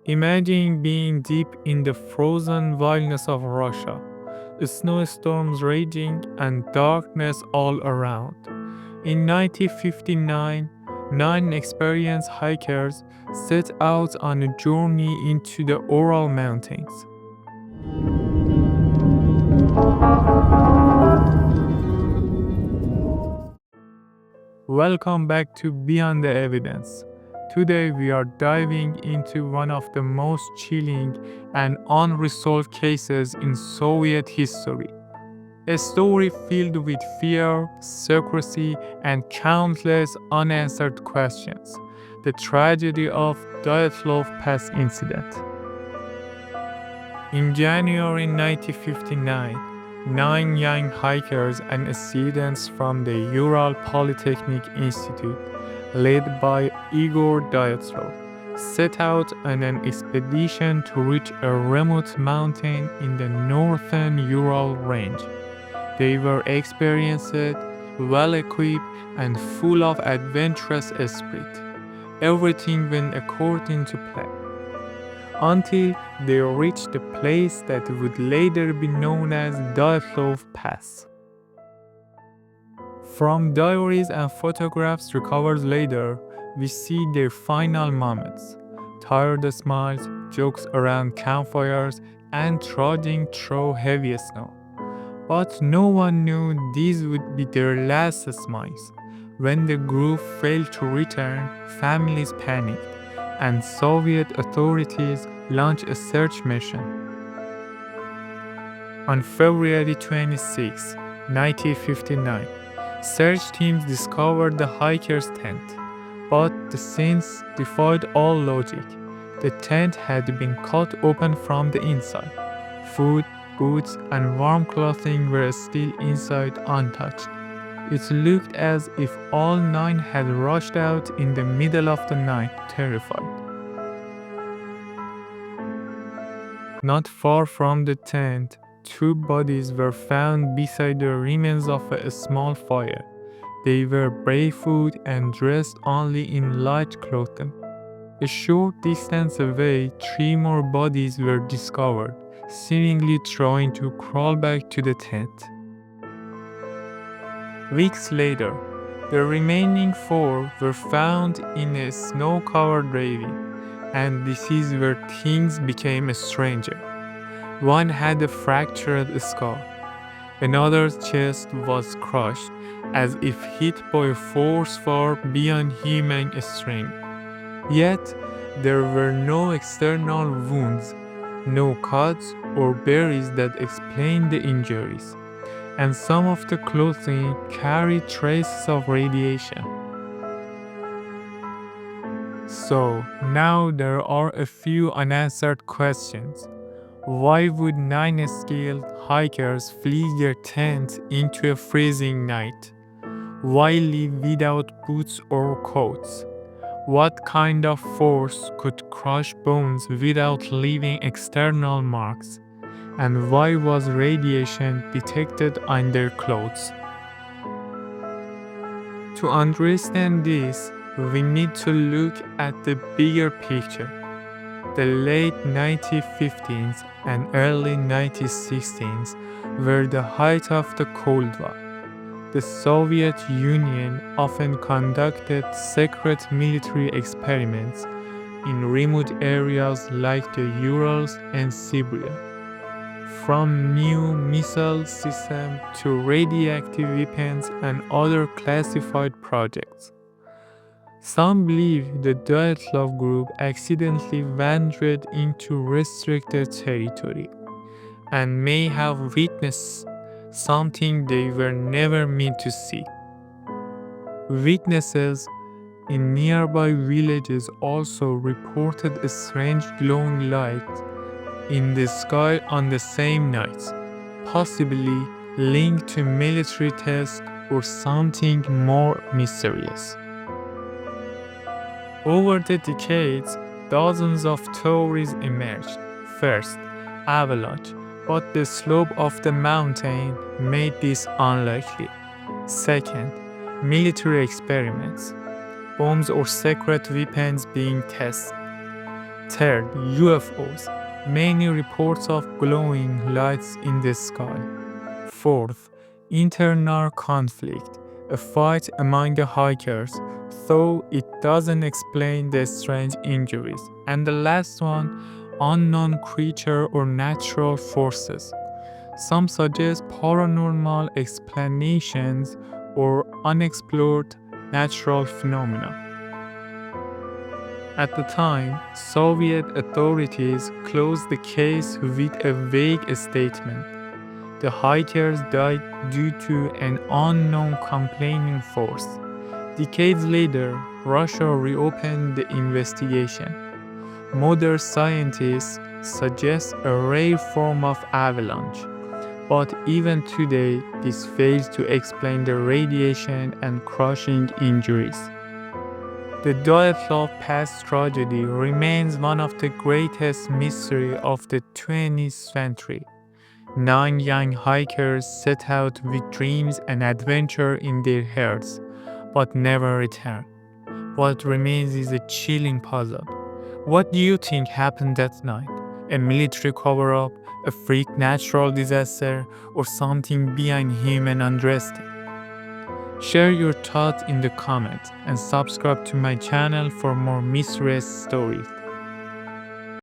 Imagine being deep in the frozen wilderness of Russia, snowstorms raging and darkness all around. In 1959, nine experienced hikers set out on a journey into the Ural Mountains. Welcome back to Beyond the Evidence. Today we are diving into one of the most chilling and unresolved cases in Soviet history. A story filled with fear, secrecy, and countless unanswered questions. The tragedy of Dyatlov Pass Incident. In January 1959, nine young hikers and students from the Ural Polytechnic Institute, led by Igor Dyatlov, set out on an expedition to reach a remote mountain in the northern Ural range. They were experienced, well equipped, and full of adventurous spirit. Everything went according to plan until they reached the place that would later be known as Dyatlov Pass. From diaries and photographs recovered later, we see their final moments. Tired smiles, jokes around campfires, and trudging through heavy snow. But no one knew these would be their last smiles. When the group failed to return, families panicked, and Soviet authorities launched a search mission. On February 26, 1959, search teams discovered the hiker's tent, but the scenes defied all logic. The tent had been cut open from the inside. Food, boots, and warm clothing were still inside untouched. It looked as if all nine had rushed out in the middle of the night, terrified. Not far from the tent, two bodies were found beside the remains of a small fire. They were barefoot and dressed only in light clothing. A short distance away, three more bodies were discovered, seemingly trying to crawl back to the tent. Weeks later, the remaining four were found in a snow-covered ravine, and this is where things became stranger. One had a fractured skull. Another's chest was crushed, as if hit by a force far beyond human strength. Yet, there were no external wounds, no cuts or berries that explained the injuries, and some of the clothing carried traces of radiation. So, now there are a few unanswered questions. Why would nine skilled hikers flee their tent into a freezing night? Why leave without boots or coats? What kind of force could crush bones without leaving external marks? And why was radiation detected on their clothes? To understand this, we need to look at the bigger picture. The late 1915s and early 1916s were the height of the Cold War. The Soviet Union often conducted secret military experiments in remote areas like the Urals and Siberia. From new missile systems to radioactive weapons and other classified projects. Some believe the Dyatlov group accidentally ventured into restricted territory and may have witnessed something they were never meant to see. Witnesses in nearby villages also reported a strange glowing light in the sky on the same night, possibly linked to military tests or something more mysterious. Over the decades, dozens of theories emerged. First, avalanche, but the slope of the mountain made this unlikely. Second, military experiments, bombs or secret weapons being tested. Third, UFOs. Many reports of glowing lights in the sky. Fourth, internal conflict. A fight among the hikers, though it doesn't explain the strange injuries. And the last one, unknown creature or natural forces. Some suggest paranormal explanations or unexplored natural phenomena. At the time, Soviet authorities closed the case with a vague statement. The hikers died due to an unknown complaining force. Decades later, Russia reopened the investigation. Modern scientists suggest a rare form of avalanche, but even today, this fails to explain the radiation and crushing injuries. The Dyatlov Pass tragedy remains one of the greatest mysteries of the 20th century. 9 young hikers set out with dreams and adventure in their hearts, but never returned. What remains is a chilling puzzle. What do you think happened that night? A military cover up, a freak natural disaster, or something beyond human understanding? Share your thoughts in the comments and subscribe to my channel for more mysterious stories.